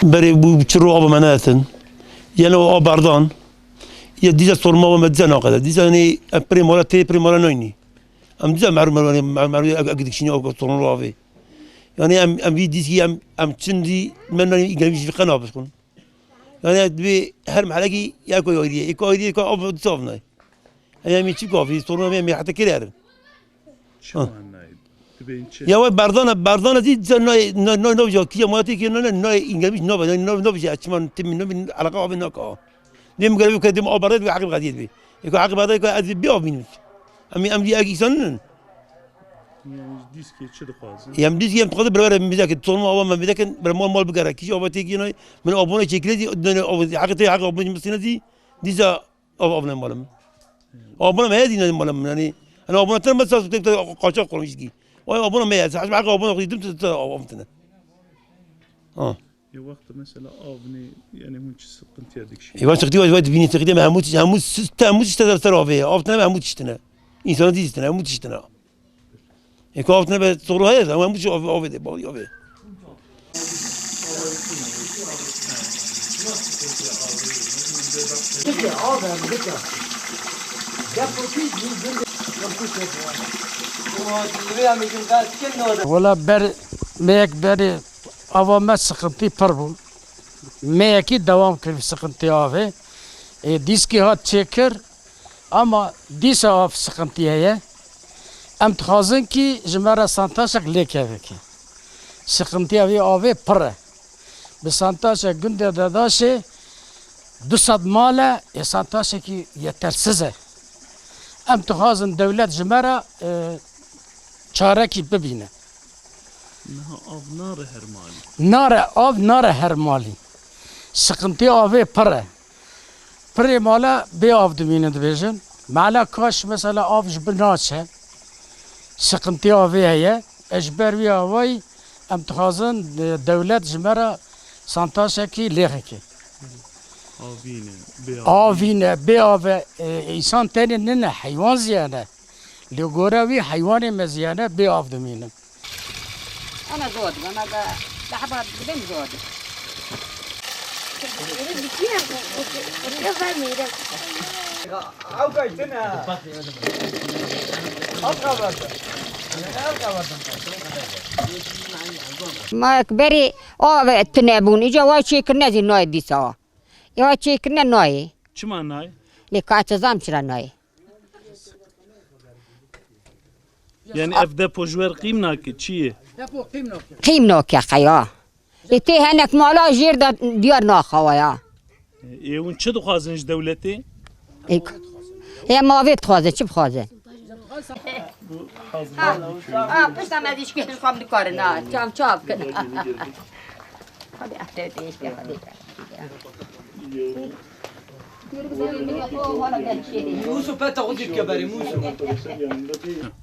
بری بو چرو آب مناتن یعنی آب بردان یه دیزا سرما و مدزن آقا دیزا یعنی پریمورا تی پریمورا نینی ام دیزا معلوم اگدیشینی آب سرما آبی یعنی ام وی دیزی ام چندی من اینجوری فکر نابش کن یعنی دوی هر محلی یک آیدیه که آب صاف نه یعنی چی کافی سرما می حتی کلیرن یا وای بردان از این نه جا کیا ماتی که نه اینجوری نه بشه اچمان تیم نه علاقه آب نکا نیم گلوی که دم آب برد و عقب قدید بی یک عقب برد که از بی آب مینوش امی اگیسان نه دیسکی چه دخوازه؟ یم دیسکی یم تقدر برای میذا که طول ما آب من میذا که برای مال بگره کیش آب تیکی نه من آبونه چکلی دی نه آب حق آب میسینه دی دیزا آب نمالم آبونه مهدی نمالم یعنی انا آبونه تر مثلا قاچاق کنمش کی وای آبونه میاد حسب حق آبونه خودم تو آب تنه یه وقت مثلا آب نی یعنی من چه سقنتی ادکشی ایوان شختی وای بینی تقدیم هموت تر آبه آب تنه هموت اشتنه انسان دیستنه هموت اشتنه یک آب تنه به صورت هست هموت آب ده باقی آبه ولا بر میک بری آوامد سقنتی پر بود میکی دوام کرد سقنتی آوه دیسکی هات چکر اما دیس آف سقنتی هیه ام تخازن کی جمعه سانتاشک لیکه وکی سقنتی آوه پره به سانتاشک گنده داداشه 200 ماله یا سانتاشکی یه ترسزه ام تخازن دولت جمعه چاره کی ببینه نه آب ناره هر مالی ناره هر مالی سقنتی آوه پره مالا بی آب دمینه دویجن معلا کاش مثلا آب جبناچه سقنتی آوه هیه اجبر وی آوهی ام تخازن دولت جمعه سانتاشه کی لیخه کی آوینه بی آوه انسان تاني نه حیوان زیانه لگوره وی حیوان مزیانه بی آب دمینه أنا زود أنا بحبها بدم زود. ما كبري أو تنابون إجا واشي كنا زي ناي دي سوا يا واشي كنا ناي چه معنی؟ لكات زام شرا ناي یعنی افده پجور قیم ناکه چیه؟ قيم نوك يا خيا إتي هناك مالا جير ديار ناخوايا اون چه دخوازنش دولتی؟ هي ما فيت خوازه چه بخوازه بس ما ديش كيف نقوم نكارنا چاپ كده خلي احتاجش خلي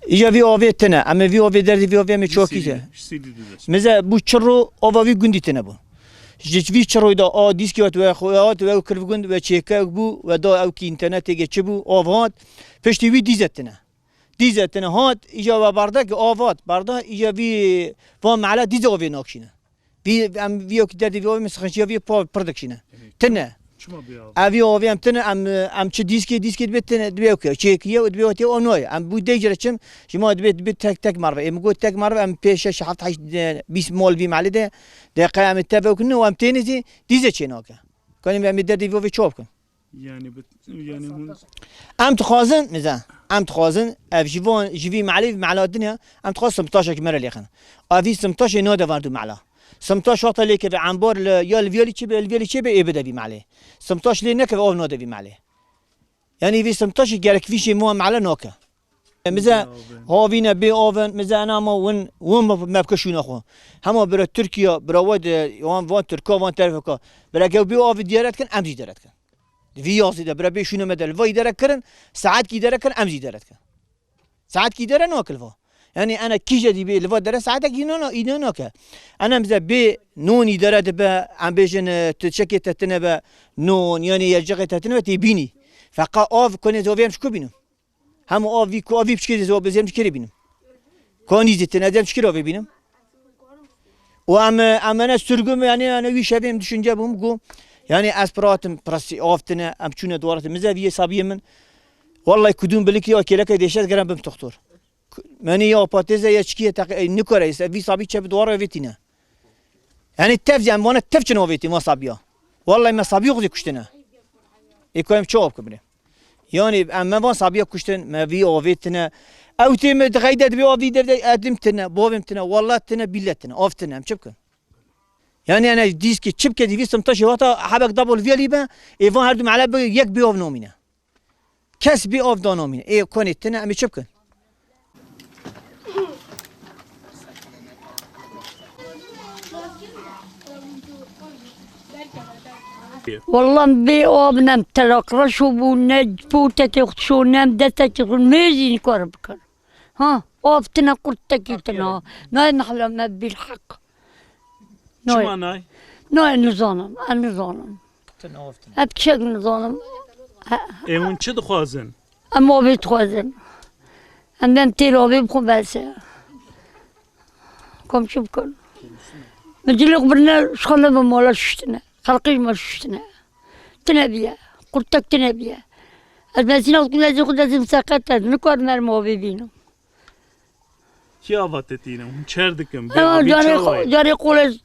ایجا وی آوی تنه اما وی آوی دردی وی آوی میچوکیه مثلا بو چرو آوی گندی تنه بو جت وی چرو دا آ دیسکی وات و خوات و کرف گند و چیکا بو و دا او کی اینترنت گه چه بو آوات پشتی وی دیزت تنه هات ایجا و برده که آوات برده ایجا وی وام معلا دیز آوی ناکشینه وی ام ویو کی دردی وی آوی مثلا چی وی پرودکشینه تنه اوی آوی ام تنه ام چه دیسکی بتنه دوی اوکی چیکیه و دوی اوتی اونوی ام بود دیجره چم شما دوی تک مره ام گفت تک مره ام پیش شحفت 20 مول وی معلی ده قیام تبع کنه و ام تنیزی دیزه چه ناکه کنیم ام دردی وی چوب کن یعنی هون ام تخازن مثلا ام تخازن اف جوی معلا الدنيا ام تخاز 18 كمره ليخن افي 18 نوده واردو معلا 18 وقت ليك في عنبر يا الفيولي تشي بي بدا في معله 18 لي نك او نوده في معله يعني في 18 جالك في شيء مو معلا نوكا مثلا هو فينا بي اوفن مثلا انا ما وين ما بكشون اخو هم برا تركيا برا ود وان تركيا وان تعرفك برا جو بي اوف ديارات كان امجي ديارات كان في ياسي ده برا بيشونه مدل فاي دارك كرن ساعات كي دارك كرن امجي دارك ساعات كي دارن ناكل فا يعني انا كي جدي بي لفا دار ساعات كي نو ناكل انا مزا بي نوني دارت با ام بيجن تشكي تتنبا نون يعني يجقي تتنبا تبيني فقا اوف كوني زوفيم شكو بينم هم اوف في كو في بشكي زو بزيم شكري بينم كوني زيت نادم شكري بينم O amene sürgüm yani bir şey benim düşünce bu. Yani aspiratım prasi aftine am çune doğratı mize sabiye min. Vallahi kudum bilik ya keleke deşet garam bim doktor. Mani ya pateze ya çikiye tak nikore ise vi sabi çep doğara vetine. Yani tevzen bana tevçin o veti ma sabiya. Vallahi ma sabiyo kuzi kuştene. Ekoyim çok kabine. Yani amma van sabiya kuşten ma vi o vetine. Avtime gaydet bi o vi de adimtine, bovimtine, vallahi tine billetine, aftine am çepkin. Yani أنا ديسكي تشبكة دي فيستم تشي وطا حبك دبل فيلي با إيفان هردم على يك بيوف نومينا كاس بيوف دو نومينا إيه كوني تنا أمي تشبكن والله بي أبنم تلق رشو بو نجبو تتخشو نم دتك الميزين كربكن ها أفتنا قلت تكيتنا ناي محلا ما بالحق Çima nay? نوع نظام النظام أبكشك نظام Emun çi dixwazin? أما بيتخوزن أما متيلو بيبخو بس كم شو بكون مجلق برنا شخلنا بمولا ششتنا خلقي ما ششتنا تنبيا قلتك تنبيا المسينة وكل لازم ساقط نكور مرمو بيبينو Ki avat etine? Hun çer dikim. جاري قول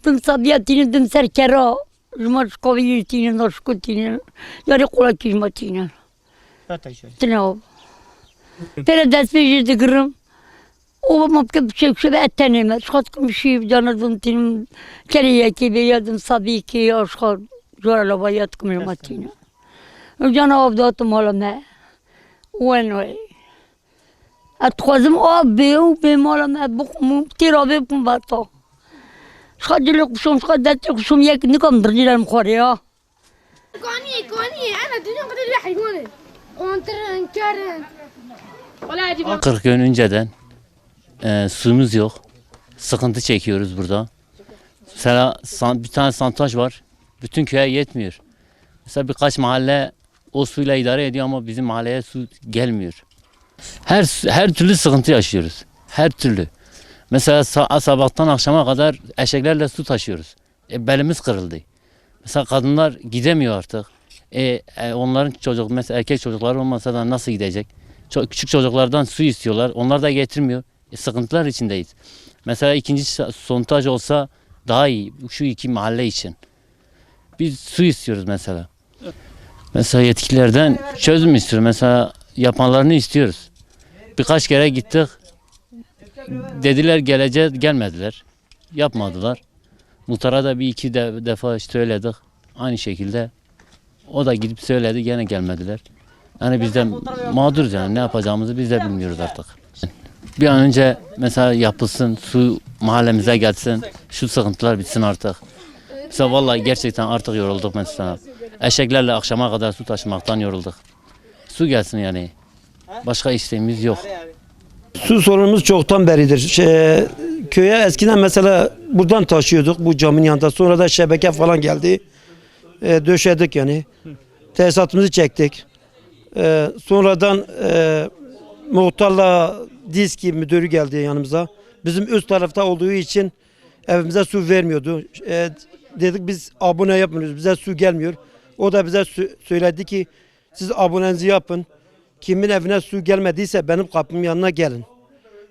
دم صبياتين دم سركرا جمال قويتين نشكوتين جاري قول كيجماتين تناوب ترى داس بيجي تقرم وما بكب شيء شبه التنمى شخصكم شيء جانا دمتين كريه كي دم صبيكي أشخاص جورا لبياتكم الماتين وجانا أبداتهم هلا ما وين وين أتخوزم أبي وبمالا ما بقوم تيرا بكم باطا شخدلك بشوم شخدتك بشوم يك نكم درجي المخورية كوني أنا دنيا قد اللي حيقولي وانترن كارن ولا عجيب 40 gün önceden suyumuz yok. Sıkıntı çekiyoruz burada. Mesela bir tane santaj var. Bütün köye yetmiyor. Mesela birkaç mahalle o suyla idare ediyor ama bizim mahalleye su gelmiyor. Her türlü sıkıntı yaşıyoruz. Her türlü. Mesela sabahtan akşama kadar eşeklerle su taşıyoruz. Belimiz kırıldı. Mesela kadınlar gidemiyor artık. Onların mesela erkek çocukları olmasa da nasıl gidecek? Küçük çocuklardan su istiyorlar. Onlar da getirmiyor. Sıkıntılar içindeyiz. Mesela ikinci sondaj olsa daha iyi. Şu iki mahalle için. Biz su istiyoruz mesela. Mesela yetkililerden çözüm istiyoruz. Mesela yapanlarını istiyoruz. Birkaç kere gittik. Dediler geleceğiz, gelmediler. Yapmadılar. Muhtara da bir iki defa söyledik. Aynı şekilde. O da gidip söyledi, gene gelmediler. Yani biz de mağduruz yani. Ne yapacağımızı biz de bilmiyoruz artık. Bir an önce mesela yapılsın, su mahallemize gelsin. Şu sıkıntılar bitsin artık. Mesela vallahi gerçekten artık yorulduk mesela. Eşeklerle akşama kadar su taşımaktan yorulduk. Su gelsin yani. Başka isteğimiz yok. Su sorunumuz çoktan beridir. Köye eskiden mesela buradan taşıyorduk bu camın yanında. Sonra da şebeke falan geldi. Döşedik yani. Tesisatımızı çektik. Sonradan muhtarla diski müdürü geldi yanımıza. Bizim üst tarafta olduğu için evimize su vermiyordu. Dedik biz abone yapmıyoruz. Bize su gelmiyor. O da bize söyledi ki siz abonenizi yapın. Kimin evine su gelmediyse benim kapımın yanına gelin.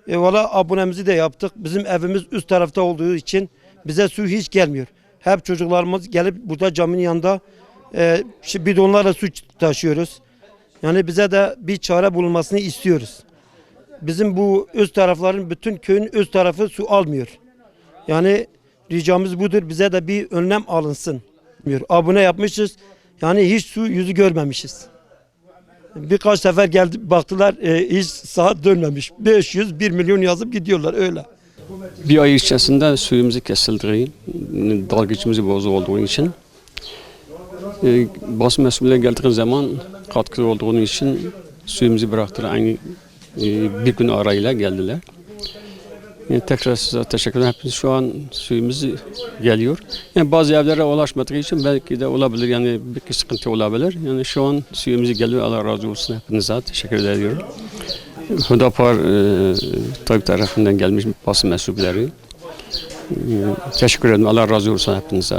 Valla abonemizi de yaptık. Bizim evimiz üst tarafta olduğu için bize su hiç gelmiyor. Hep çocuklarımız gelip burada caminin yanında bidonlarla su taşıyoruz. Yani bize de bir çare bulunmasını istiyoruz. Bizim bu üst tarafların bütün köyün üst tarafı su almıyor. Yani ricamız budur. Bize de bir önlem alınsın. Abone yapmışız. Yani hiç su yüzü görmemişiz. Birkaç sefer geldi baktılar hiç saat dönmemiş. 500, 1 milyon yazıp gidiyorlar öyle. Bir ay içerisinde suyumuzu kesildiği, dalgıcımızı bozuk olduğu için basın mesulleri geldiği zaman katkı olduğu için suyumuzu bıraktılar. Aynı bir gün arayla geldiler. Tekrar size teşekkür ederim. Hepimiz şu an suyumuz geliyor. Yani bazı evlere ulaşmadığı için belki de olabilir. Yani bir sıkıntı olabilir. Yani şu an suyumuz geliyor. Allah razı olsun. Hepinize teşekkür ediyorum. Hüdapar Tayyip tarafından gelmiş basın mensupları. Teşekkür ederim. Allah razı olsun hepinize.